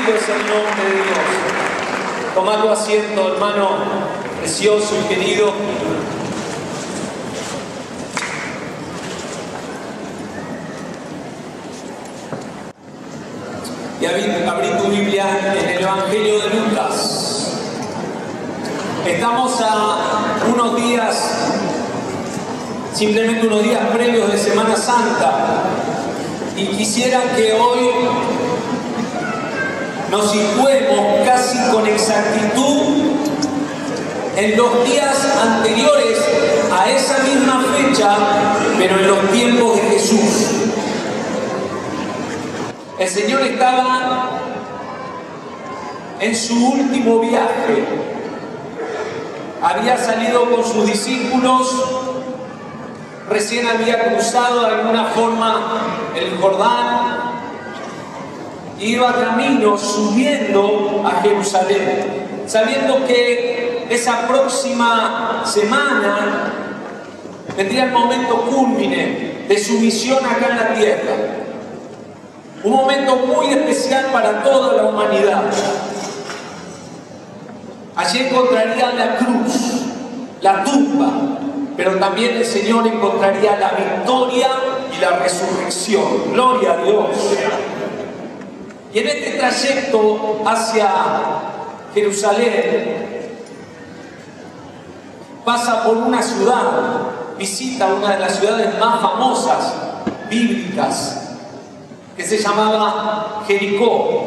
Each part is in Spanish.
Bendito es el nombre de Dios. Tomá tu asiento, hermano precioso y querido. Y abrí tu Biblia en el Evangelio de Lucas. Estamos a unos días, simplemente unos días previos de Semana Santa. Y quisiera que hoy nos situemos casi con exactitud en los días anteriores a esa misma fecha, pero en los tiempos de Jesús. El Señor estaba en su último viaje. Había salido con sus discípulos, recién había cruzado de alguna forma el Jordán, iba camino subiendo a Jerusalén, sabiendo que esa próxima semana vendría el momento cúlmine de su misión acá en la tierra. Un momento muy especial para toda la humanidad. Allí encontraría la cruz, la tumba, pero también el Señor encontraría la victoria y la resurrección. Gloria a Dios. Y en este trayecto hacia Jerusalén, pasa por una ciudad, visita una de las ciudades más famosas, bíblicas, que se llamaba Jericó.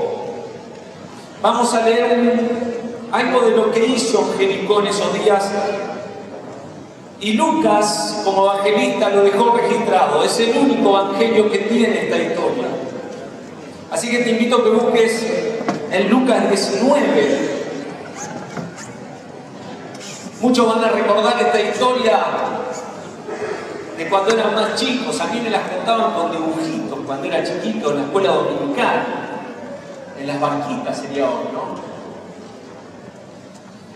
Vamos a leer algo de lo que hizo Jericó en esos días. Y Lucas, como evangelista, lo dejó registrado. Es el único evangelio que tiene esta historia. Así que te invito a que busques en Lucas 19. Muchos van a recordar esta historia de cuando eran más chicos. A mí me las contaban con dibujitos cuando era chiquito en la escuela dominical, en las banquitas sería hoy, ¿no?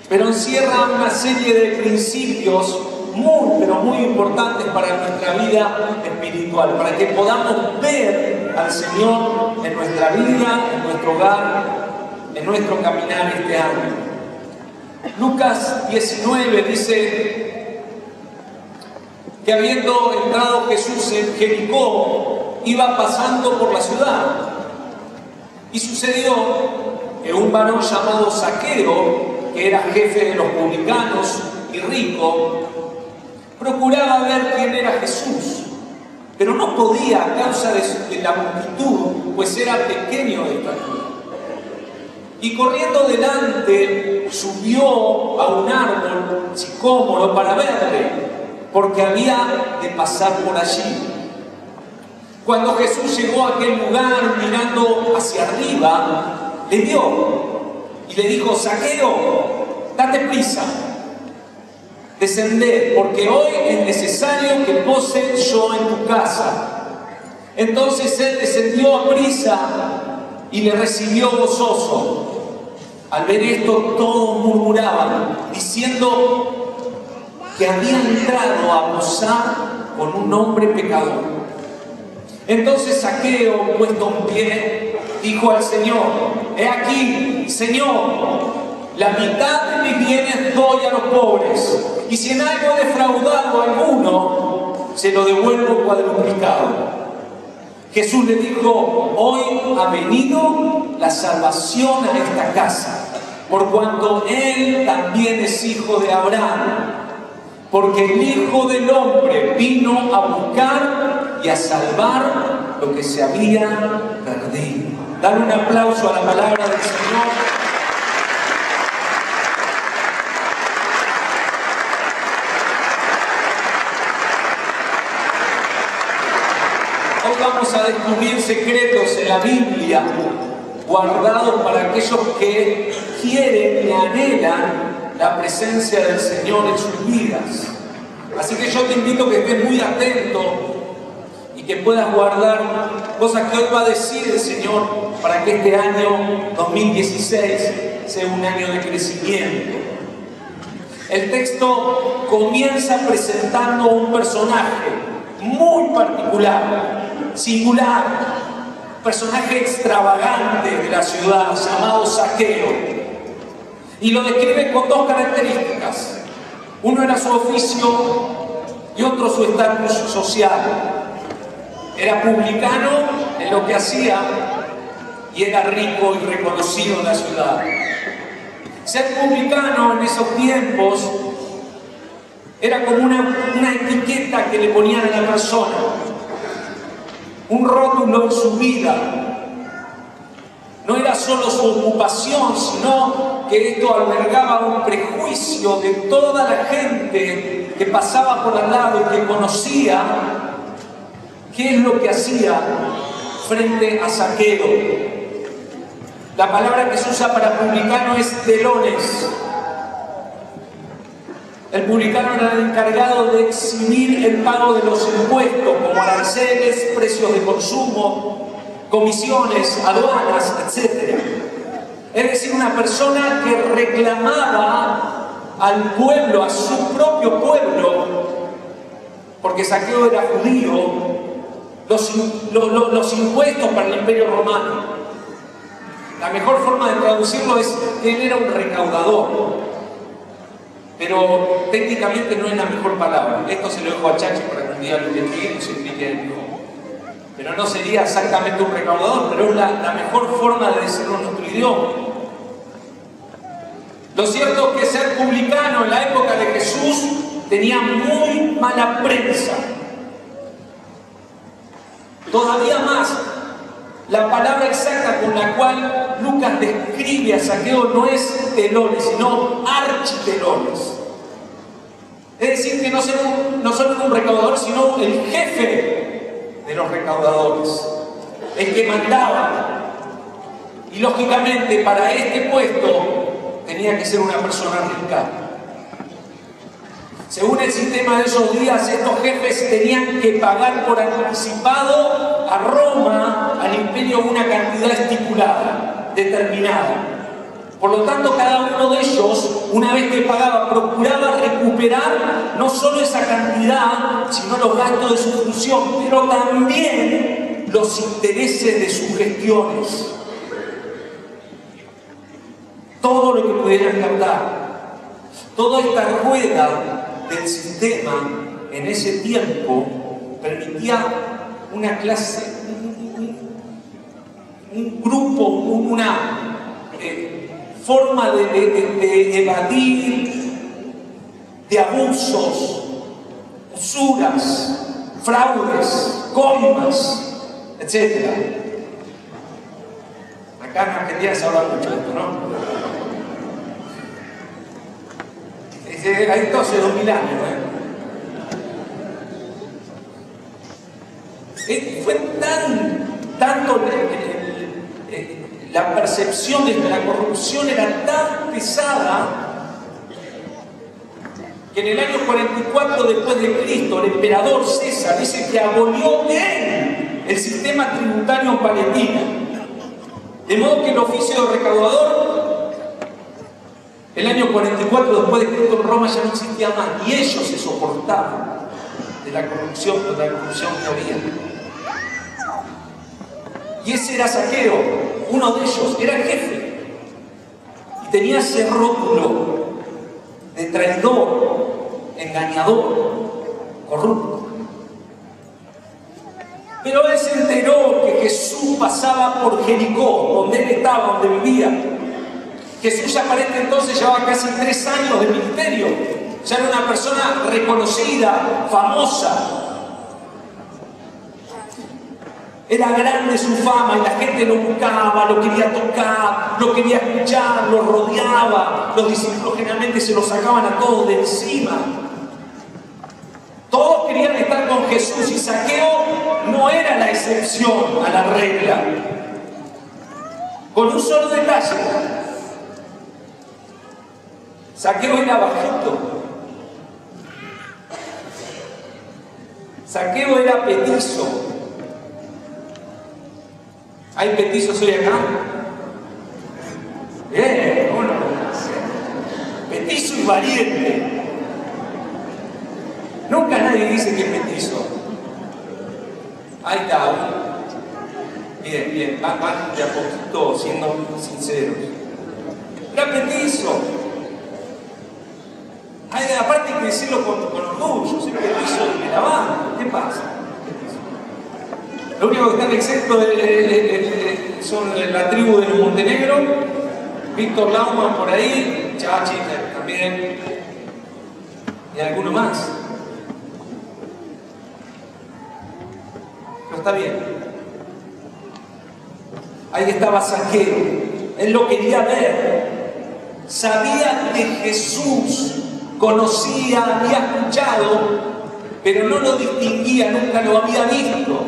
Pero encierra una serie de principios muy, pero muy importantes para nuestra vida espiritual, para que podamos ver al Señor en nuestra vida, en nuestro hogar, en nuestro caminar este año. Lucas 19 dice que habiendo entrado Jesús en Jericó, iba pasando por la ciudad. Y sucedió que un varón llamado Zaqueo, que era jefe de los publicanos y rico, procuraba ver quién era Jesús, pero no podía a causa de la multitud, pues era pequeño de estatura. Y corriendo delante, subió a un árbol sicómoro para verle, porque había de pasar por allí. Cuando Jesús llegó a aquel lugar mirando hacia arriba, le vio y le dijo: Zaqueo, date prisa, descended, porque hoy es necesario que pose yo en tu casa. Entonces él descendió a prisa y le recibió gozoso. Al ver esto, todos murmuraban, diciendo que había entrado a posar con un hombre pecador. Entonces Zaqueo, puesto en pie, dijo al Señor: he aquí, Señor, la mitad de mis bienes doy a los pobres, y si en algo he defraudado a alguno, se lo devuelvo cuadruplicado. Jesús le dijo: hoy ha venido la salvación a esta casa, por cuanto él también es hijo de Abraham, porque el Hijo del Hombre vino a buscar y a salvar lo que se había perdido. Dale un aplauso a la palabra del Señor. Hoy vamos a descubrir secretos en la Biblia, guardados para aquellos que quieren y anhelan la presencia del Señor en sus vidas. Así que yo te invito a que estés muy atento y que puedas guardar cosas que hoy va a decir el Señor para que este año 2016 sea un año de crecimiento. El texto comienza presentando un personaje muy particular, singular, personaje extravagante de la ciudad llamado Zaqueo. Y lo describe con dos características. Uno era su oficio y otro su estatus social. Era publicano en lo que hacía y era rico y reconocido en la ciudad. Ser publicano en esos tiempos era como una etiqueta que le ponían a la persona, un rótulo en su vida. No era solo su ocupación, sino que esto albergaba un prejuicio de toda la gente que pasaba por al lado y que conocía qué es lo que hacía frente a Zaqueo. La palabra que se usa para publicano es telones. El publicano era el encargado de exhibir el pago de los impuestos, como aranceles, precios de consumo, comisiones, aduanas, etc. Es decir, una persona que reclamaba al pueblo, a su propio pueblo, porque Zaqueo era judío, los impuestos para el Imperio Romano. La mejor forma de traducirlo es que él era un recaudador, pero técnicamente no es la mejor palabra. Esto se lo dejo a Chachi para que un día lo investigue y se explique el mejor. Pero no sería exactamente un recaudador, pero es la mejor forma de decirlo en nuestro idioma. Lo cierto es que ser publicano en la época de Jesús tenía muy mala prensa. Todavía más, la palabra exacta con la cual Lucas describe a Zaqueo no es telones, sino architelones. Es decir, que no solo era un recaudador, sino el jefe de los recaudadores, el que mandaba. Y lógicamente para este puesto tenía que ser una persona rica. Según el sistema de esos días, estos jefes tenían que pagar por anticipado a Roma, al imperio, una cantidad estipulada, determinada. Por lo tanto, cada uno de ellos, una vez que pagaba, procuraba recuperar no solo esa cantidad, sino los gastos de su función, pero también los intereses de sus gestiones. Todo lo que pudieran captar. Toda esta rueda del sistema en ese tiempo permitía una clase, un grupo, una forma de evadir, de abusos, usuras, fraudes, coimas, etc. Acá en Argentina se habla mucho de esto, ¿no? Hay 12, 2000 años, Fue tanto la percepción de que la corrupción era tan pesada que en el año 44 después de Cristo el emperador César dice que abolió él el sistema tributario en Palestina, de modo que el oficio de recaudador el año 44 después de Cristo en Roma ya no existía más, y ellos se soportaban de la corrupción que había. Y ese era Zaqueo, uno de ellos, era el jefe. Y tenía ese rótulo de traidor, engañador, corrupto. Pero él se enteró que Jesús pasaba por Jericó, donde él estaba, donde vivía. Jesús ya para este entonces llevaba casi 3 años de ministerio. Ya era una persona reconocida, famosa. Era grande su fama y la gente lo buscaba, lo quería tocar, lo quería escuchar, lo rodeaba. Los discípulos generalmente se lo sacaban a todos de encima. Todos querían estar con Jesús y Zaqueo no era la excepción a la regla. Con un solo detalle. Zaqueo era bajito. Zaqueo era petizo. ¿Hay petizos hoy acá? Bien, bueno. Petizo y valiente. Nunca nadie dice que es petizo. Ahí está. Bien, van de a poquito siendo sinceros. Era petizo. Aparte hay que decirlo con orgullo, soy petizo de la banda. ¿Qué pasa? Lo único que están exentos son la tribu de Montenegro, Víctor Lauman por ahí, Chachi también, y alguno más. Pero está bien. Ahí estaba Zaqueo, él lo quería ver, sabía de Jesús, conocía, había escuchado, pero no lo distinguía, nunca lo había visto.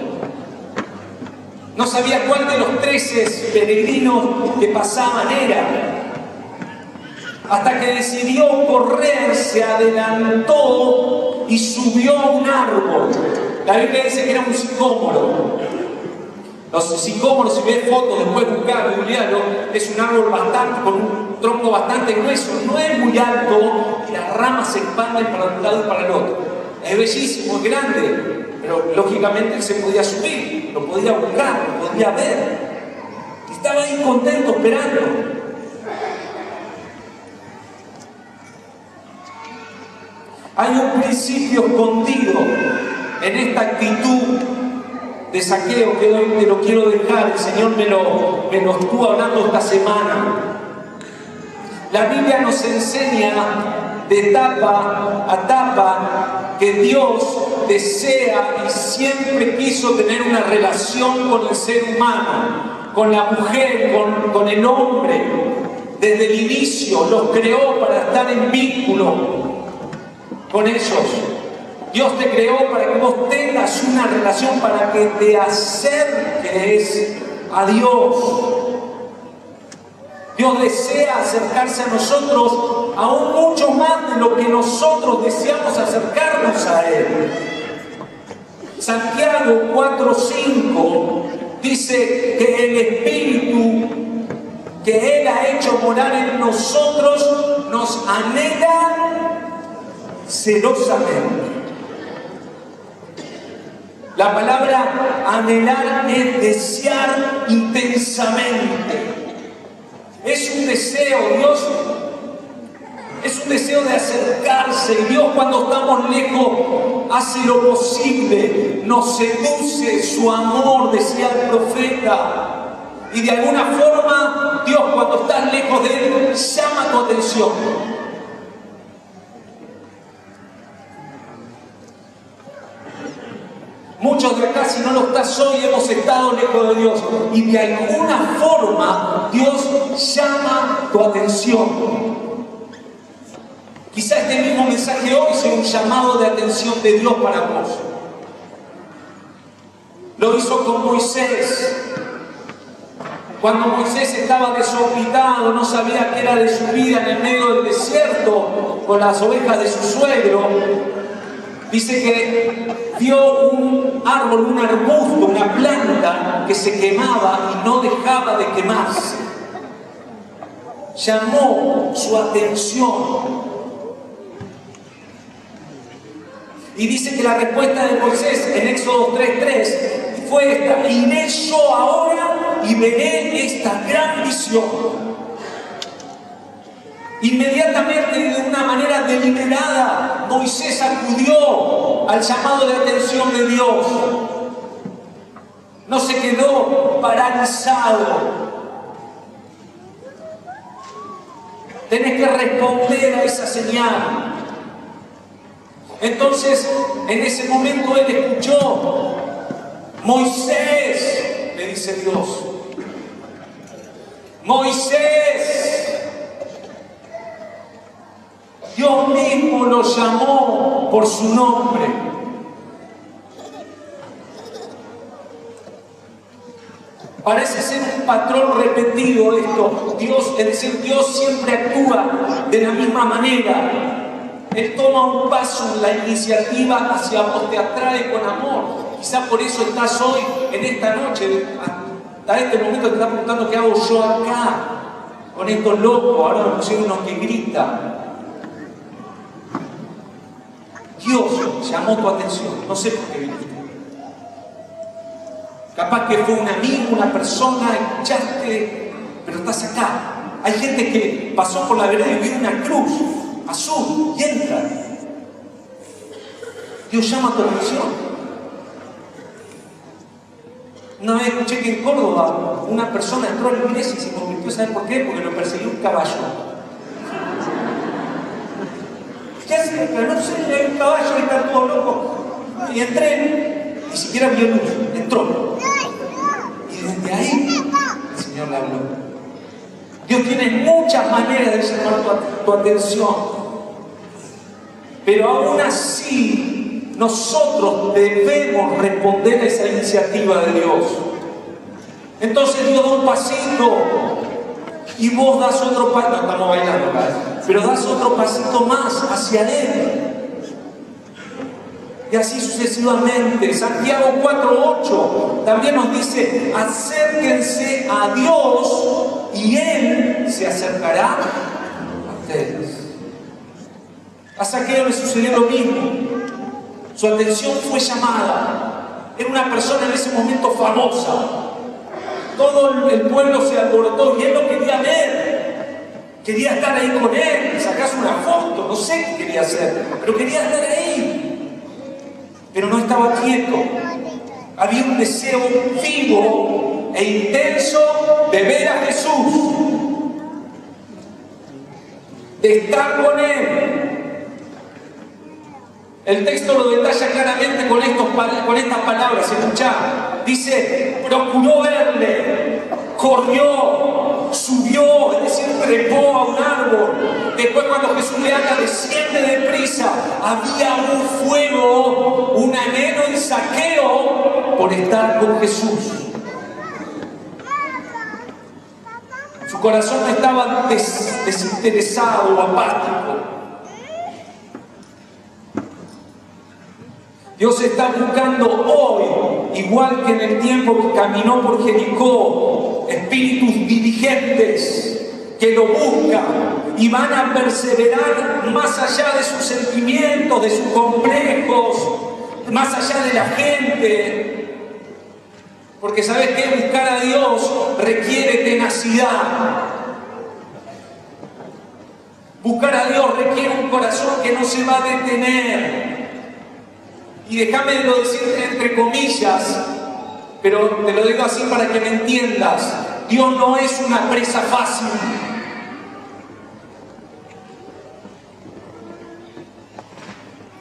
No sabía cuál de los 13 peregrinos que pasaban era. Hasta que decidió correr, se adelantó y subió a un árbol. La Biblia dice que era un sicómoro. Los sicómoros, si ves fotos, después buscar, googlearlo, es un árbol con un tronco bastante grueso, no es muy alto y las ramas se expanden para un lado y para el otro. Es bellísimo, es grande, pero lógicamente él se podía subir, lo podía buscar, lo podía ver. Y estaba ahí contento esperando. Hay un principio escondido en esta actitud de Zaqueo que hoy te lo quiero dejar. El Señor me lo estuvo hablando esta semana. La Biblia nos enseña de etapa a etapa que Dios desea y siempre quiso tener una relación con el ser humano, con la mujer, con el hombre. Desde el inicio los creó para estar en vínculo con ellos. Dios te creó para que vos tengas una relación, para que te acerques a Dios. Dios desea acercarse a nosotros aún mucho más de lo que nosotros deseamos acercarnos a Él. Santiago 4:5 dice que el Espíritu que Él ha hecho morar en nosotros nos anhela celosamente. La palabra anhelar es desear intensamente. Es un deseo, Dios es un deseo de acercarse. Dios, cuando estamos lejos, hace lo posible, nos seduce su amor, decía el profeta. Y de alguna forma, Dios, cuando estás lejos de Él, llama tu atención. Muchos de acá, si no lo estás hoy, hemos estado lejos de Dios. Y de alguna forma, Dios llama tu atención. Quizá este mismo mensaje hoy sea un llamado de atención de Dios para vos. Lo hizo con Moisés. Cuando Moisés estaba desorbitado, no sabía qué era de su vida en el medio del desierto, con las ovejas de su suegro, dice que vio un árbol, un arbusto, una planta que se quemaba y no dejaba de quemarse. Llamó su atención. Y dice que la respuesta de Moisés en Éxodo 3:3 fue esta: iré yo ahora y veré esta gran visión. Inmediatamente, de una manera deliberada, Moisés acudió al llamado de atención de Dios. No se quedó paralizado. Tenés que responder a esa señal. Entonces, en ese momento él escuchó: Moisés, le dice Dios. Moisés. Dios mismo lo llamó por su nombre. Parece ser un patrón repetido esto. Dios, es decir, Dios siempre actúa de la misma manera. Él toma un paso en la iniciativa hacia vos, te atrae con amor. Quizás por eso estás hoy, en esta noche, a este momento te estás preguntando: ¿qué hago yo acá? Con estos locos, ahora me pusieron unos que gritan. Dios llamó tu atención, no sé por qué viniste. Capaz que fue un amigo, una persona, escuchaste, pero estás acá. Hay gente que pasó por la vereda y vio una cruz azul y entra. Dios llama tu atención. Una vez escuché que en Córdoba una persona entró a la iglesia y se convirtió, ¿sabes por qué? Porque lo persiguió un caballo. ¿Qué hace? No sé, hay un caballo y está todo loco. Y entré, ni siquiera vio luz, entró. Y desde ahí el Señor le habló. Dios tiene muchas maneras de llamar tu atención. Pero aún así, nosotros debemos responder a esa iniciativa de Dios. Entonces Dios da un pasito y vos das otro pasito. No estamos bailando, pero das otro pasito más hacia Él. Y así sucesivamente. Santiago 4:8 también nos dice: acérquense a Dios y Él se acercará a ustedes. A Zaqueo le sucedió lo mismo. Su atención fue llamada. Era una persona en ese momento famosa. Todo el pueblo se alborotó y él lo quería ver. Quería estar ahí con él, sacarse una foto, no sé qué quería hacer, pero quería estar ahí. Pero no estaba quieto. Había un deseo vivo e intenso de ver a Jesús, de estar con Él. El texto lo detalla claramente con estas palabras. Escuchá, dice: procuró verle, corrió, subió, es decir, trepó a un árbol. Después, cuando Jesús le habla, desciende deprisa. Había un fuego, un anhelo en Zaqueo por estar con Jesús. Su corazón no estaba desinteresado o apático. Dios está buscando hoy, igual que en el tiempo que caminó por Jericó, espíritus diligentes que lo buscan y van a perseverar más allá de sus sentimientos, de sus complejos, más allá de la gente. Porque ¿sabes qué? Buscar a Dios requiere tenacidad. Buscar a Dios requiere un corazón que no se va a detener. Y déjame decir entre comillas, pero te lo digo así para que me entiendas: Dios no es una presa fácil.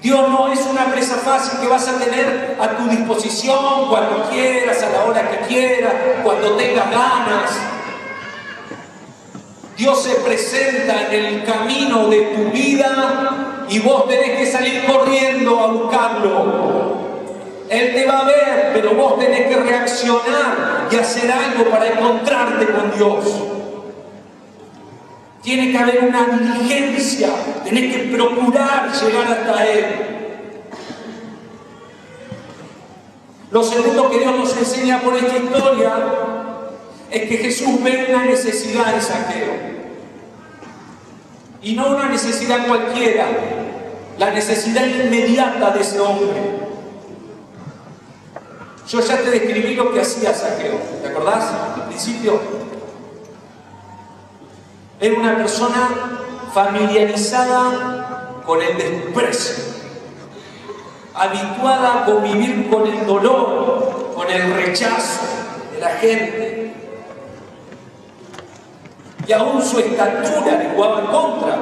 Dios no es una presa fácil que vas a tener a tu disposición cuando quieras, a la hora que quieras, cuando tengas ganas. Dios se presenta en el camino de tu vida y vos tenés que salir corriendo a buscarlo. Él te va a ver, pero vos tenés que reaccionar y hacer algo para encontrarte con Dios. Tiene que haber una diligencia, tenés que procurar llegar hasta Él. Lo segundo que Dios nos enseña por esta historia es que Jesús ve una necesidad en Zaqueo. Y no una necesidad cualquiera, la necesidad inmediata de ese hombre. Yo ya te describí lo que hacía Zaqueo, ¿te acordás? Al principio. Era una persona familiarizada con el desprecio, habituada a convivir con el dolor, con el rechazo de la gente. Y aún su estatura le jugaba en contra.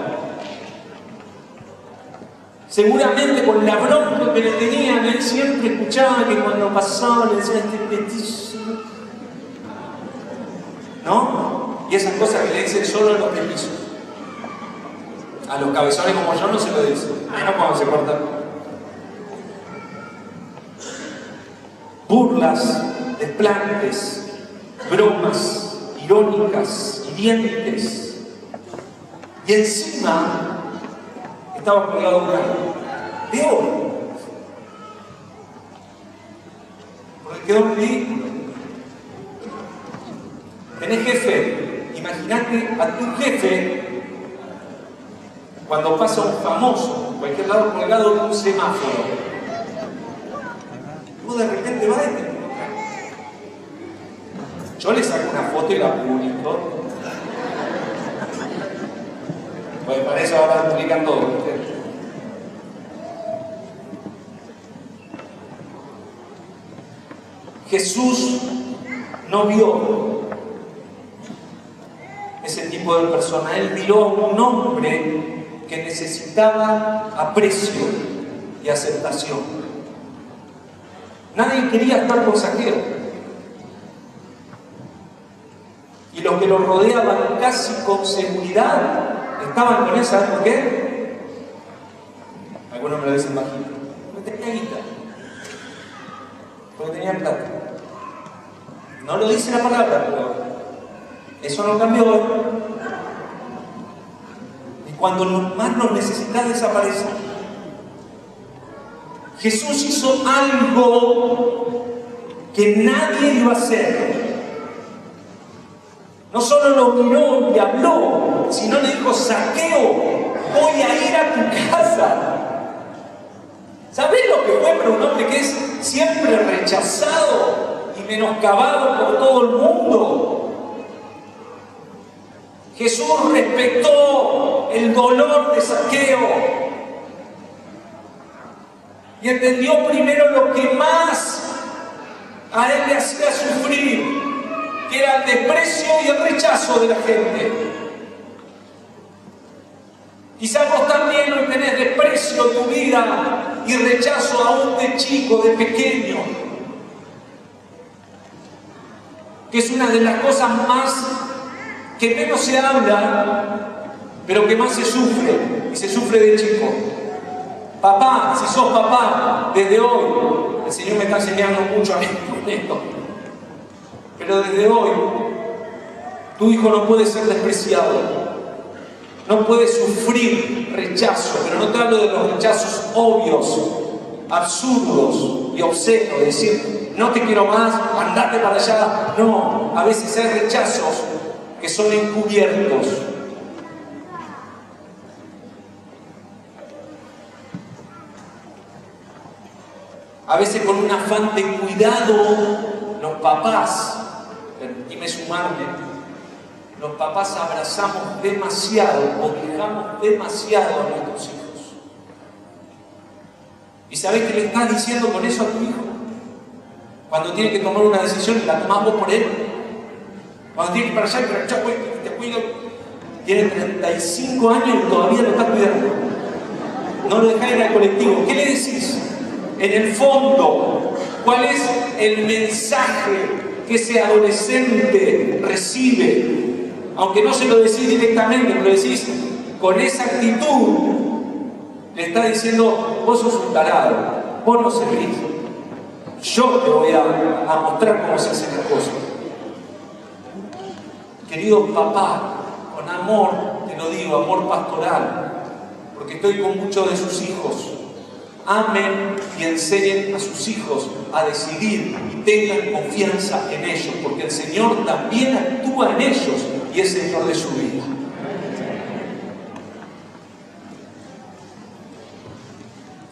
Seguramente con la bronca que le tenían, él siempre escuchaba que cuando pasaba le decían: este petiso, ¿no? Y esas cosas que le dicen solo a los petizos. A los cabezones como yo no se lo dicen, menos cuando se cortan. Burlas, desplantes, bromas irónicas, hirientes. Y encima estaba colgado un árbol de oro. Porque quedó ahí. Tenés jefe, imagínate a tu jefe cuando pasa un famoso en cualquier lado colgado de un semáforo. Vos de repente vas Yo le saco una foto y la publico. Pues para eso ahora explican todo. Jesús no vio ese tipo de persona. Él vio a un hombre que necesitaba aprecio y aceptación. Nadie quería estar con Zaqueo. Y los que lo rodeaban casi con seguridad estaban con él. ¿Saben por qué? Algunos me lo dicen bajito. Porque tenía guita. Porque tenía plata. No lo dice la palabra, pero eso no cambió hoy. Y cuando más nos necesitas, desaparece. Jesús hizo algo que nadie iba a hacer. No solo lo miró y habló, sino le dijo: Zaqueo, voy a ir a tu casa. ¿Sabés lo que fue para un hombre que es siempre rechazado y menoscabado por todo el mundo? Jesús respetó el dolor de Zaqueo y entendió primero lo que más a él le hacía sufrir, que era el desprecio y el rechazo de la gente. Quizás vos también hoy tenés desprecio en tu vida y rechazo aún de chico, de pequeño, que es una de las cosas más que menos se habla, pero que más se sufre, y se sufre de chico. Papá, si sos papá, desde hoy, el Señor me está enseñando mucho a mí con esto, pero desde hoy, tu hijo no puede ser despreciado, no puede sufrir rechazo, pero no te hablo de los rechazos obvios, absurdos y obscenos, de decir, no te quiero más, andate para allá. No, a veces hay rechazos que son encubiertos. A veces con un afán de cuidado, los papás, permíteme sumarme, los papás abrazamos demasiado o dejamos demasiado a nuestros hijos. ¿Y sabés qué le estás diciendo con eso a tu hijo? Cuando tiene que tomar una decisión y la tomás vos por él. Cuando tiene que ir para allá y para allá, te cuido. Tiene 35 años y todavía lo está cuidando. No lo dejás ir al colectivo. ¿Qué le decís? En el fondo, ¿cuál es el mensaje que ese adolescente recibe? Aunque no se lo decís directamente, lo decís con esa actitud, le está diciendo: vos sos un tarado, vos no servís. Yo te voy a mostrar cómo se hacen las cosas. Querido papá, con amor, te lo digo, amor pastoral, porque estoy con muchos de sus hijos. Amen y enseñen a sus hijos a decidir y tengan confianza en ellos, porque el Señor también actúa en ellos y es Señor de su vida.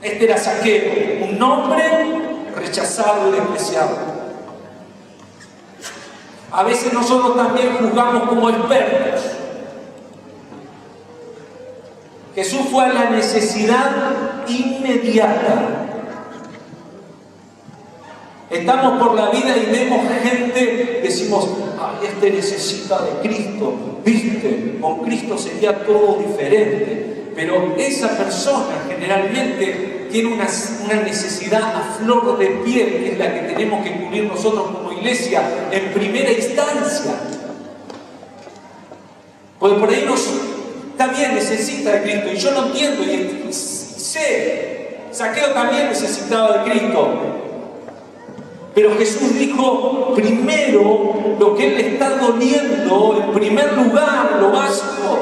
Este era Zaqueo, un hombre rechazado y despreciado. A veces nosotros también juzgamos como expertos. Jesús fue a la necesidad inmediata. Estamos por la vida y vemos gente, decimos: ay, este necesita de Cristo, ¿viste? Con Cristo sería todo diferente. Pero esa persona generalmente tiene una necesidad a flor de piel, que es la que tenemos que cubrir nosotros como iglesia en primera instancia. Porque por ahí también necesita de Cristo, y yo lo entiendo y sé, Zaqueo también necesitaba de Cristo, pero Jesús dijo primero lo que él le está doliendo, en primer lugar, lo básico,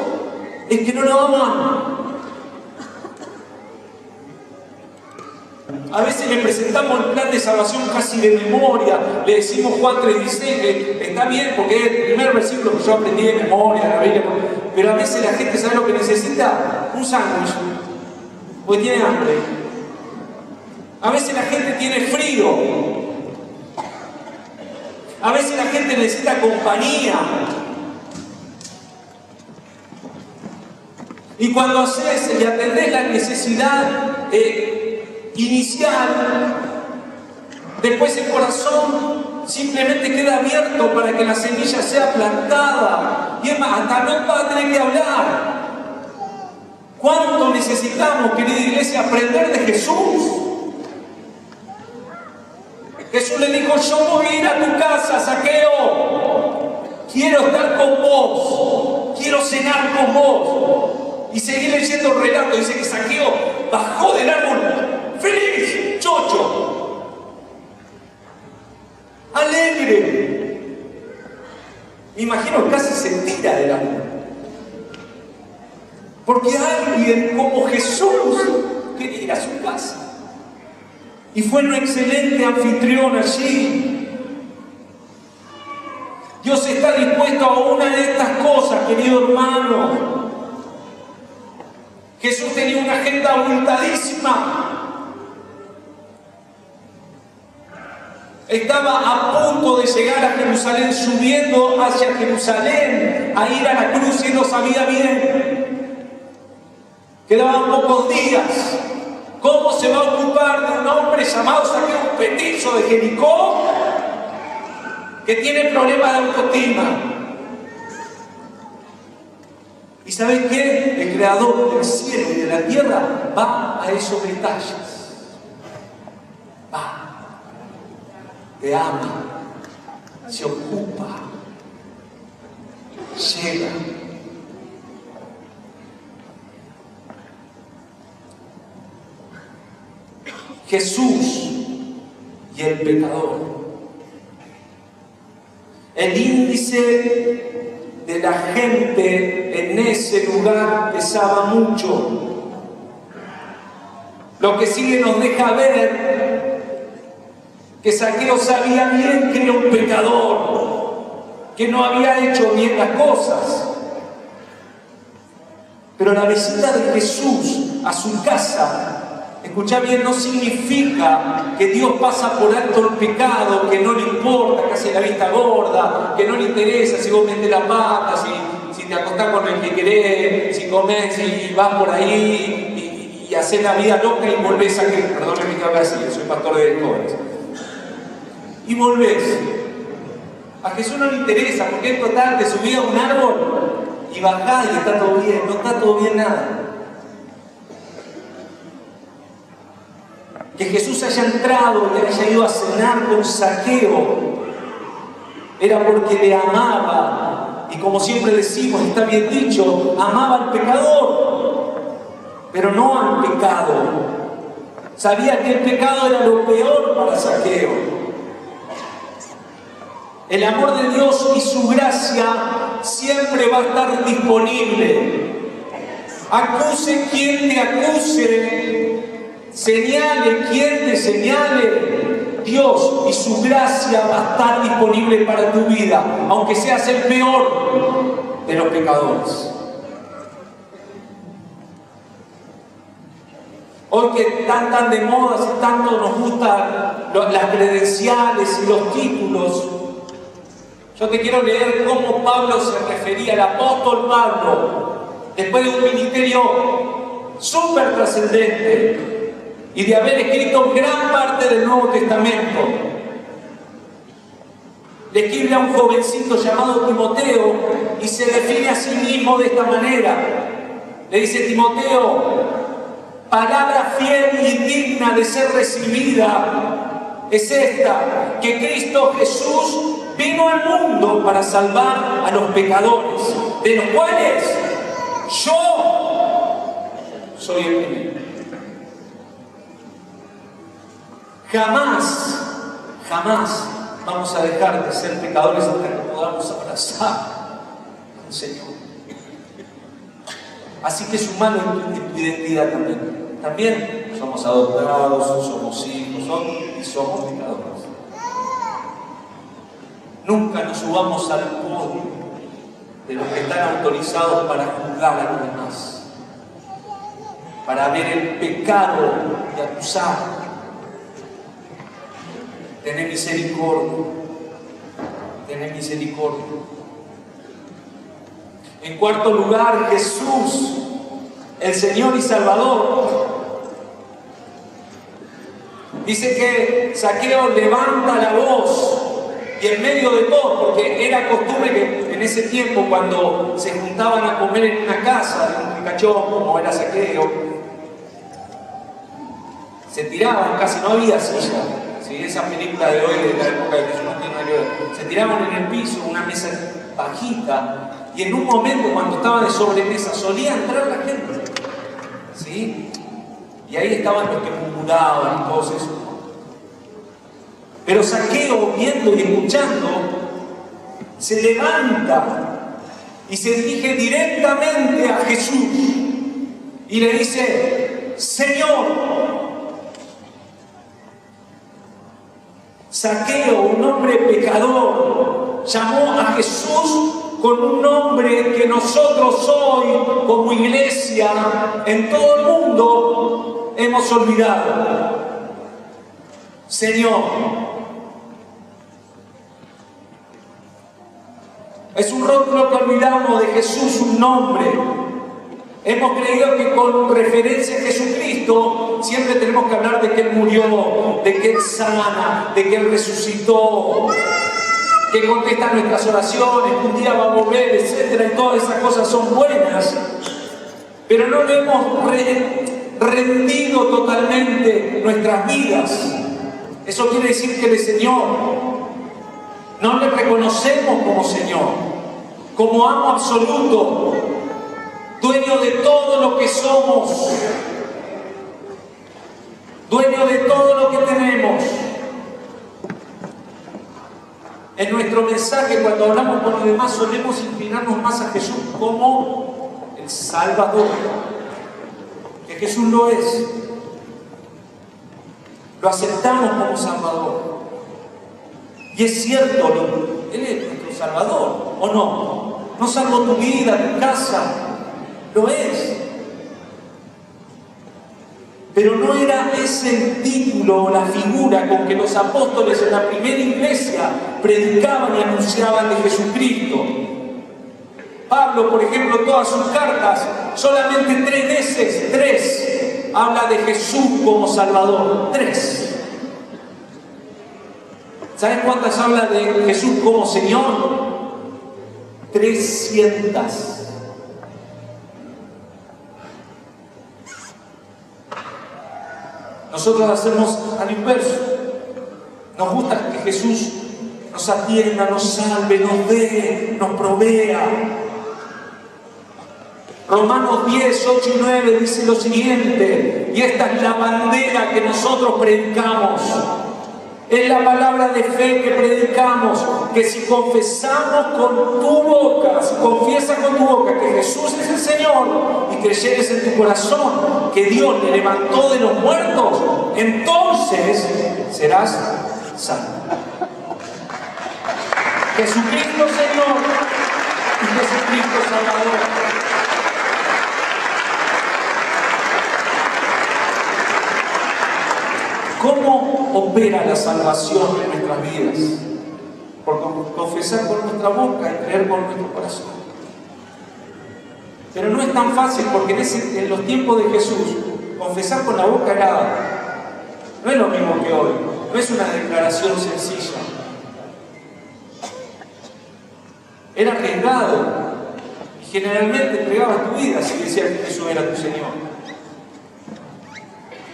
es que no lo ama. A veces le presentamos el plan de salvación casi de memoria, le decimos Juan 3:16, que está bien porque es el primer versículo que yo aprendí de memoria, la Biblia, pero a veces la gente sabe lo que necesita: un sándwich, porque tiene hambre. A veces la gente tiene frío. A veces la gente necesita compañía. Y cuando haces y atendés la necesidad inicial, después el corazón simplemente queda abierto para que la semilla sea plantada. Y es más, hasta no va a tener que hablar. ¿Cuánto necesitamos, querida iglesia, aprender de Jesús? Jesús le dijo: yo voy a ir a tu casa, Zaqueo. Quiero estar con vos. Quiero cenar con vos. Y seguir leyendo el relato. Dice que Zaqueo bajó del árbol feliz, chocho, alegre. Me imagino que casi se tira del árbol. Porque alguien como Jesús quería ir a su casa. Y fue un excelente anfitrión allí. Dios está dispuesto a una de estas cosas, querido hermano. Jesús tenía una agenda abultadísima. Estaba a punto de llegar a Jerusalén, subiendo hacia Jerusalén, a ir a la cruz, y él lo sabía bien. Quedaban pocos días. ¿Cómo se va a ocupar de un hombre llamado Zaqueo, un petizo de Jericó, que tiene problemas de autoestima? ¿Y saben qué? El creador del cielo y de la tierra va a esos detalles. Va. Te ama. Se ocupa. Llega. Jesús y el pecador. El índice de la gente en ese lugar pesaba mucho. Lo que sigue nos deja ver que Zaqueo sabía bien que era un pecador, que no había hecho bien las cosas. Pero la visita de Jesús a su casa, escuchá bien, no significa que Dios pasa por alto el pecado, que no le importa, que hace la vista gorda, que no le interesa si vos metés la pata, si te acostás con el que querés, si comés y vas por ahí y haces la vida loca y volvés a que, perdónenme que hable así, soy pastor de jóvenes, y volvés. A Jesús no le interesa, porque en total te subís a un árbol y bajás y está todo bien. No está todo bien nada. Que Jesús haya entrado y haya ido a cenar con Zaqueo era porque le amaba, y como siempre decimos, está bien dicho, amaba al pecador, pero no al pecado. Sabía que el pecado era lo peor para Zaqueo. El amor de Dios y su gracia siempre va a estar disponible. Acuse quien te acuse, señale quien te señale, Dios y su gracia va a estar disponible para tu vida, aunque seas el peor de los pecadores. Hoy que están tan de moda, y tanto nos gustan las credenciales y los títulos, yo te quiero leer cómo Pablo se refería, el apóstol Pablo, después de un ministerio súper trascendente y de haber escrito gran parte del Nuevo Testamento. Le escribe a un jovencito llamado Timoteo y se define a sí mismo de esta manera. Le dice: Timoteo, palabra fiel y digna de ser recibida es esta, que Cristo Jesús vino al mundo para salvar a los pecadores, de los cuales yo soy el primero. Jamás vamos a dejar de ser pecadores hasta que podamos abrazar al Señor. Así que es humano en tu identidad también. También somos adoptados, somos hijos, y somos pecadores. Nunca nos subamos al podio de los que están autorizados para juzgar a los demás, para ver el pecado y acusar. Tener misericordia. tener misericordia. En cuarto lugar, Jesús, el Señor y Salvador. Dice que Zaqueo levanta la voz y en medio de todo, porque era costumbre que en ese tiempo cuando se juntaban a comer en una casa de un ricachón como era Zaqueo, se tiraban, casi no había silla. ¿Sí? Esa película de hoy de la época de Jesús no tiene nada que ver. Se tiraban en el piso, una mesa bajita, y en un momento cuando estaba de sobremesa solía entrar la gente. ¿Sí? Y ahí estaban los que murmuraban y todo eso. Pero Zaqueo, viendo y escuchando, se levanta y se dirige directamente a Jesús y le dice: Señor. Zaqueo, un hombre pecador, llamó a Jesús con un nombre que nosotros hoy, como iglesia, en todo el mundo, hemos olvidado. Señor. Es un rótulo que olvidamos de Jesús, un nombre. Hemos creído que con referencia a Jesucristo siempre tenemos que hablar de que Él murió, de que Él sana, de que Él resucitó, que contesta nuestras oraciones, que un día va a volver, etc. Y todas esas cosas son buenas, pero no le hemos rendido totalmente nuestras vidas. Eso quiere decir que el Señor no le reconocemos como Señor, como amo absoluto, dueño de todo lo que somos, dueño de todo lo que tenemos. En nuestro mensaje, cuando hablamos con los demás, solemos inclinarnos más a Jesús como el Salvador, que Jesús lo es. Lo aceptamos como Salvador. Y es cierto, Él es nuestro Salvador, ¿o no? No salvó tu vida, tu casa, lo es. Pero no era ese el título o la figura con que los apóstoles en la primera iglesia predicaban y anunciaban de Jesucristo. Pablo, por ejemplo, todas sus cartas, solamente 3 veces, habla de Jesús como Salvador. 3. ¿Saben cuántas habla de Jesús como Señor? 300. Nosotros hacemos al inverso. Nos gusta que Jesús nos atienda, nos salve, nos dé, nos provea. Romanos 10, 8 y 9 dice lo siguiente, y esta es la bandera que nosotros predicamos. Es la palabra de fe que predicamos, que si confesamos con tu boca, si confiesas con tu boca que Jesús es el Señor y creyeres en tu corazón que Dios le levantó de los muertos, entonces serás salvo. Jesucristo Señor y Jesucristo Salvador. ¿Cómo opera la salvación en nuestras vidas? Por confesar con nuestra boca y creer con nuestro corazón. Pero no es tan fácil, porque en los tiempos de Jesús, confesar con la boca no es lo mismo que hoy. No es una declaración sencilla. Era arriesgado. Y generalmente entregabas tu vida si decías que Jesús era tu Señor.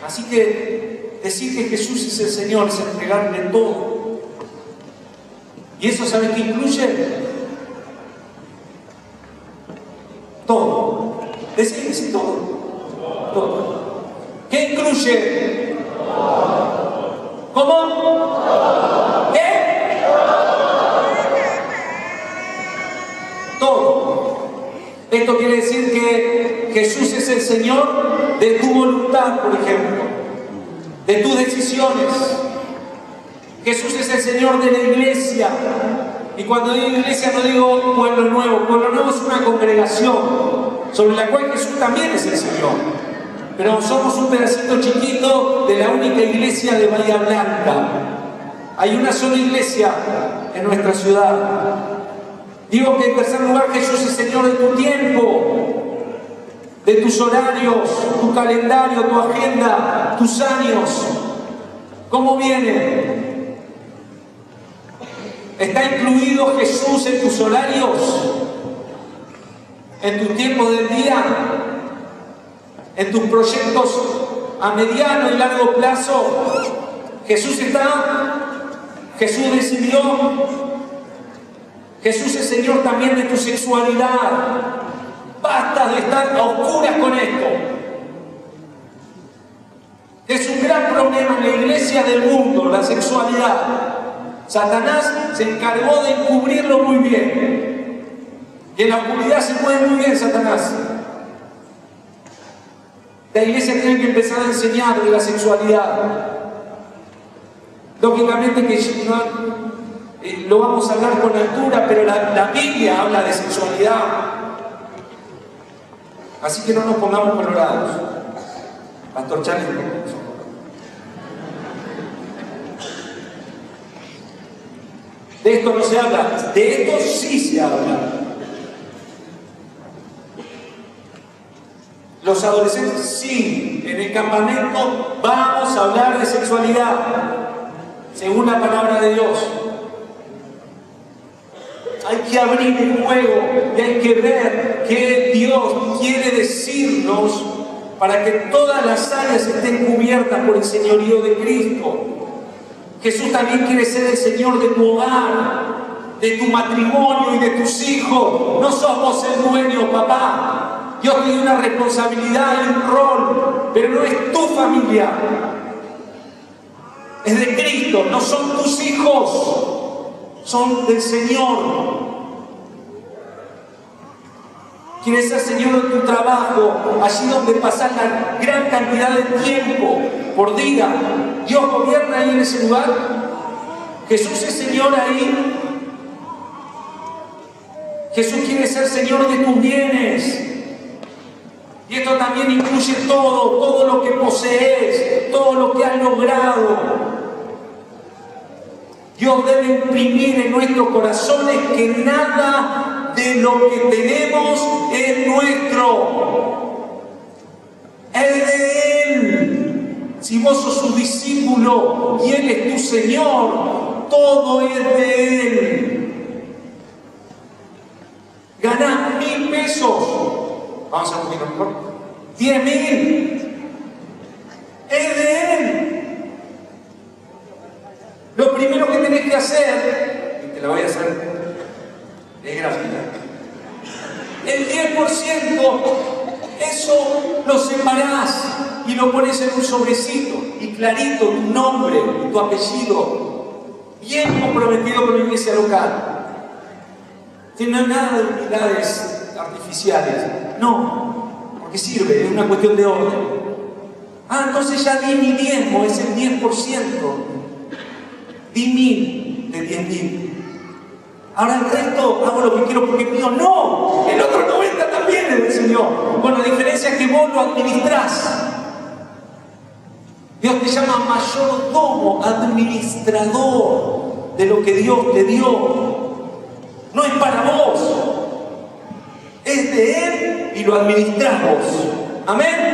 Así que decir que Jesús es el Señor es entregarle todo. ¿Y eso sabes qué incluye? Todo. Decir que sí, todo. Todo. ¿Qué incluye? ¿Cómo? ¿Qué? Todo. Esto quiere decir que Jesús es el Señor de tu voluntad, por ejemplo, de tus decisiones. Jesús es el Señor de la iglesia. Y cuando digo iglesia no digo pueblo nuevo. Pueblo nuevo es una congregación sobre la cual Jesús también es el Señor. Pero somos un pedacito chiquito de la única iglesia de Bahía Blanca. Hay una sola iglesia en nuestra ciudad. Digo que en tercer lugar, Jesús es Señor de tu tiempo, de tus horarios, tu calendario, tu agenda, tus años. ¿Cómo viene? ¿Está incluido Jesús en tus horarios? ¿En tu tiempo del día? ¿En tus proyectos a mediano y largo plazo? ¿Jesús está? ¿Jesús decidió? Jesús es Señor también de tu sexualidad. Basta de estar a oscuras con esto. Es un gran problema en la iglesia del mundo, la sexualidad. Satanás se encargó de encubrirlo muy bien. Y en la oscuridad se mueve muy bien Satanás. La iglesia tiene que empezar a enseñar de la sexualidad. Lógicamente que lo vamos a hablar con altura, pero la Biblia habla de sexualidad. Así que no nos pongamos colorados. Pastor Charlie. De esto no se habla, de esto sí se habla. Los adolescentes, sí, en el campamento vamos a hablar de sexualidad, según la palabra de Dios. Hay que abrir el juego y hay que ver qué Dios quiere decirnos para que todas las áreas estén cubiertas por el señorío de Cristo. Jesús también quiere ser el Señor de tu hogar, de tu matrimonio y de tus hijos. No sos vos el dueño, papá. Dios te dio una responsabilidad y un rol, pero no es tu familia. Es de Cristo, no son tus hijos. Son del Señor. Quieres ser Señor de tu trabajo, allí donde pasas la gran cantidad de tiempo por día. Dios gobierna ahí en ese lugar. Jesús es Señor ahí. Jesús quiere ser Señor de tus bienes. Y esto también incluye todo lo que posees, todo lo que has logrado. Dios debe imprimir en nuestros corazones que nada de lo que tenemos es nuestro. Es de Él. Si vos sos su discípulo y Él es tu Señor, todo es de Él. Ganás 1.000 pesos. Vamos a un poquito mejor. 10.000. Es de Él. Lo primero que tenés que hacer, y te lo voy a hacer, es gratuita. El 10%, eso lo separás y lo pones en un sobrecito y clarito tu nombre y tu apellido, bien comprometido con la iglesia local. Que no hay nada de unidades artificiales, no, porque sirve, es una cuestión de orden. Entonces ya di mi diezmo, es el 10%. Di 1.000 de 10.000. Ahora el resto hago lo que quiero porque es mío. No, el otro 90 también es del Señor. Bueno, la diferencia es que vos lo administrás. Dios te llama mayordomo, administrador de lo que Dios te dio. No es para vos, es de Él y lo administrás vos. Amén.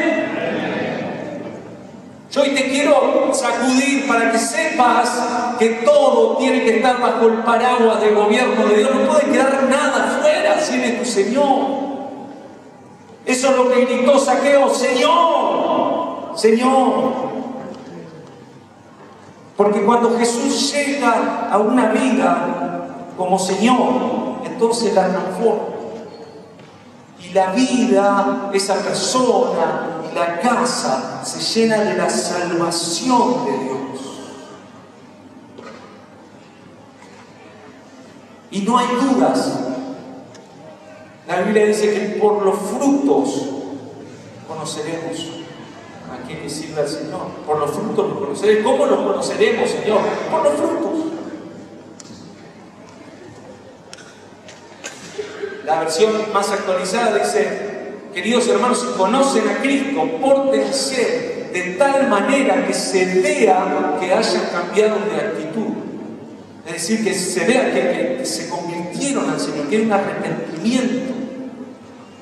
Yo hoy te quiero sacudir para que sepas que todo tiene que estar bajo el paraguas del gobierno de Dios. No puede quedar nada fuera si Él es tu Señor. Eso es lo que gritó Zaqueo: Señor, Señor. Porque cuando Jesús llega a una vida como Señor, entonces la transforma. Y la vida, esa persona, la casa se llena de la salvación de Dios. Y no hay dudas. La Biblia dice que por los frutos conoceremos a quién le sirve al Señor. Por los frutos los conoceremos. ¿Cómo los conoceremos, Señor? Por los frutos. La versión más actualizada dice: queridos hermanos, si conocen a Cristo, pórtense de tal manera que se vea que hayan cambiado de actitud. Es decir, que se vea que se convirtieron al Señor, que hay un arrepentimiento.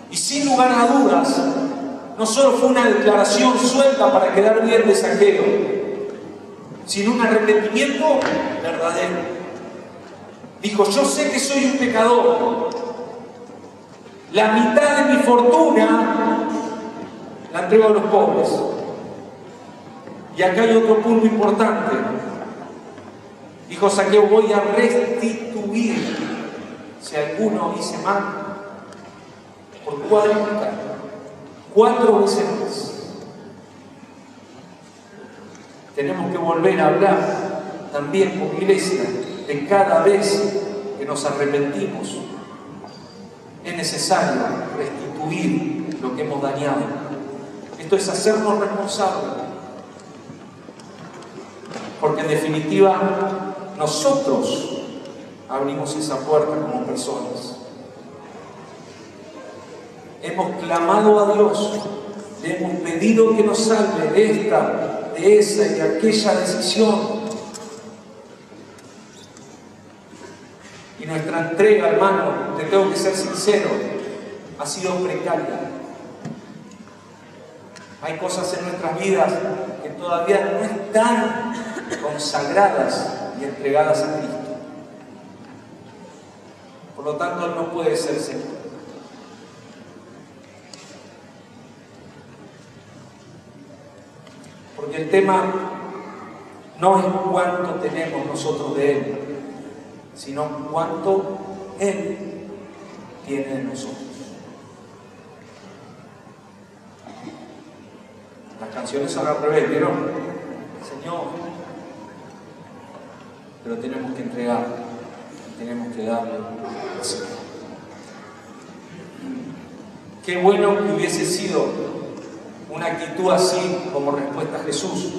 Y sin lugar a dudas, no solo fue una declaración suelta para quedar bien de Zaqueo, sino un arrepentimiento verdadero. Dijo: yo sé que soy un pecador. La mitad de mi fortuna la entrego a los pobres. Y acá hay otro punto importante. Dijo Zaqueo: voy a restituir, si alguno hice mal, por cuadriplicar, 4 veces más. Tenemos que volver a hablar también como iglesia de cada vez que nos arrepentimos. Es necesario restituir lo que hemos dañado. Esto es hacernos responsables. Porque en definitiva, nosotros abrimos esa puerta como personas. Hemos clamado a Dios, le hemos pedido que nos salve de esta, de esa y de aquella decisión. Y nuestra entrega, hermano, te tengo que ser sincero, ha sido precaria. Hay cosas en nuestras vidas que todavía no están consagradas y entregadas a Cristo. Por lo tanto, Él no puede ser Señor. Porque el tema no es cuánto tenemos nosotros de Él, sino cuánto Él tiene de nosotros. Las canciones son al revés, ¿vieron? Señor, pero tenemos que entregar, tenemos que darle al Señor. Qué bueno que hubiese sido una actitud así como respuesta a Jesús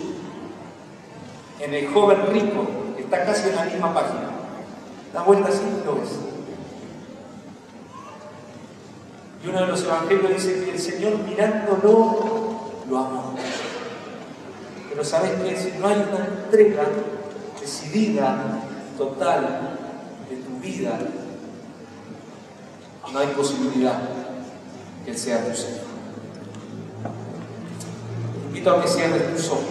en el joven rico, que está casi en la misma página. Da vuelta así y lo ves. Y uno de los evangelios dice que el Señor, mirándolo, lo amó. Pero ¿sabes qué? Si no hay una entrega decidida, total, de tu vida, no hay posibilidad que Él sea tu Señor. Te invito a que cierres tus ojos.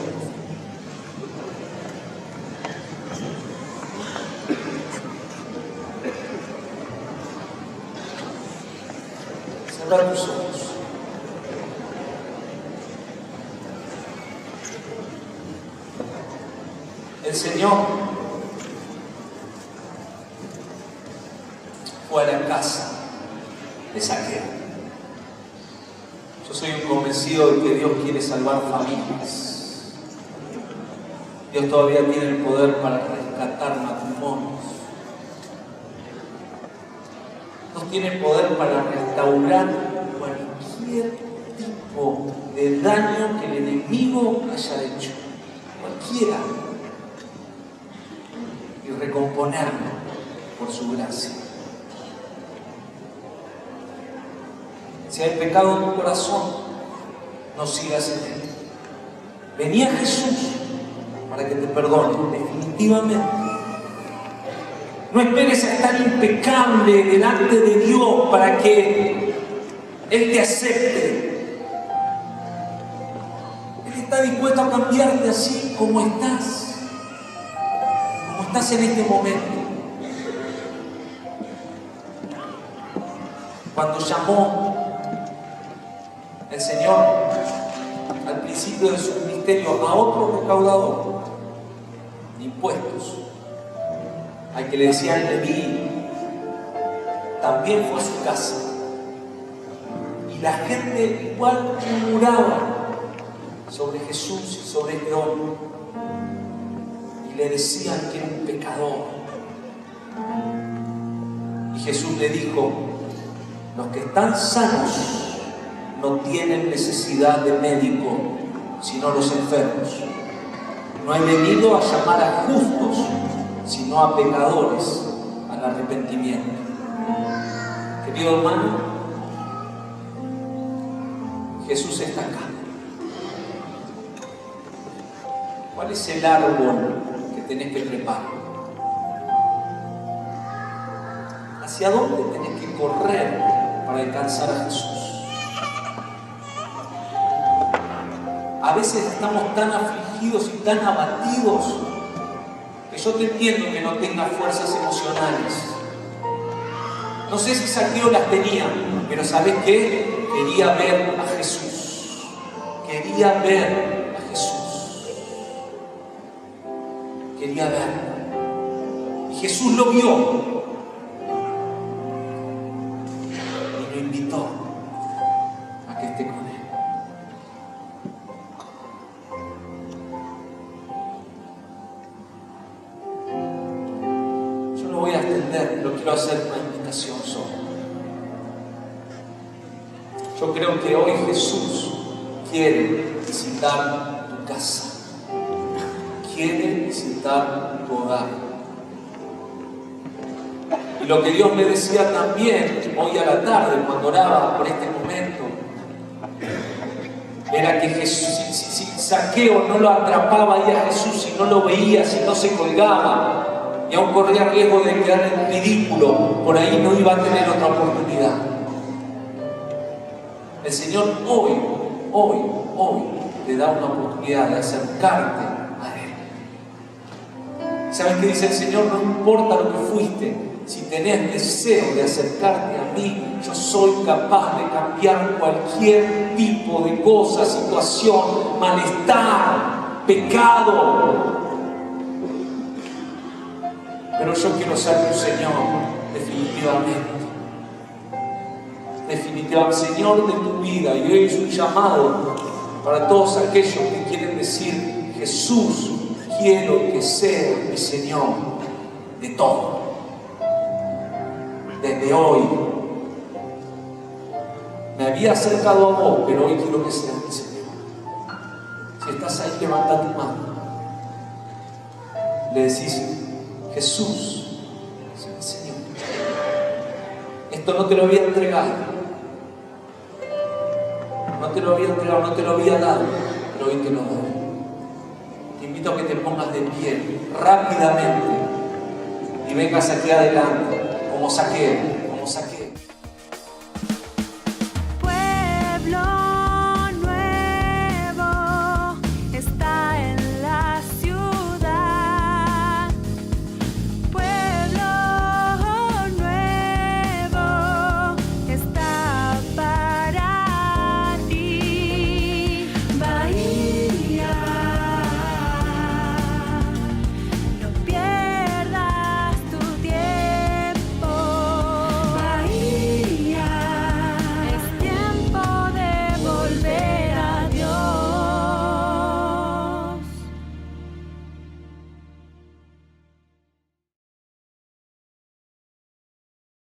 Cierra tus ojos. El Señor fue a la casa de Zaqueo. Yo soy un convencido de que Dios quiere salvar familias. Dios todavía tiene el poder para rescatar matrimonios. Dios tiene el poder para restaurar cualquier tipo de daño que el enemigo haya hecho. Cualquiera. Y recomponerlo por su gracia. Si hay pecado en tu corazón, no sigas en él. Vení a Jesús para que te perdone, definitivamente. No esperes a estar impecable delante de Dios para que Él te acepte. Él está dispuesto a cambiarte así como estás en este momento. Cuando llamó el Señor al principio de su ministerio a otro recaudador de impuestos, al que le decían Leví, también fue a su casa. Y la gente igual murmuraba sobre Jesús y sobre este hombre. Y le decían que era un pecador. Y Jesús le dijo: los que están sanos no tienen necesidad de médico, sino los enfermos. No he venido a llamar a justos, sino a pecadores al arrepentimiento. Querido hermano, Jesús está acá. ¿Cuál es el árbol que tenés que trepar? ¿Hacia dónde tenés que correr para alcanzar a Jesús? A veces estamos tan afligidos y tan abatidos que yo te entiendo que no tengas fuerzas emocionales. No sé si Zaqueo las tenía, pero ¿sabés qué? Quería ver a Jesús. Quería ver a Jesús. Quería verlo. Y Jesús lo vio. Y lo invitó a que esté con él. Yo no voy a extender, lo quiero hacer una invitación solo. Yo creo que hoy Jesús quiere visitar tu casa. Quiere visitar tu hogar. Y lo que Dios me decía también hoy a la tarde cuando oraba por este momento era que Jesús, si Zaqueo no lo atrapaba ahí a Jesús, si no lo veía, si no se colgaba y aún corría riesgo de quedar en ridículo, por ahí no iba a tener otra oportunidad. El Señor hoy te da una oportunidad de acercarte a Él. ¿Sabes qué dice el Señor? No importa lo que fuiste, si tenés deseo de acercarte a mí, yo soy capaz de cambiar cualquier tipo de cosa, situación, malestar, pecado. Pero yo quiero ser tu Señor, definitivamente. Señor de tu vida. Y hoy es un llamado para todos aquellos que quieren decir: Jesús, quiero que sea mi Señor de todo. Desde hoy me había acercado a vos, pero hoy quiero que seas mi Señor. Si estás ahí, levanta tu mano. Le decís: Jesús, Señor, esto no te lo había entregado. No te lo había entregado, no te lo había dado, pero hoy te lo doy. Te invito a que te pongas de pie rápidamente y vengas aquí adelante, como Zaqueo.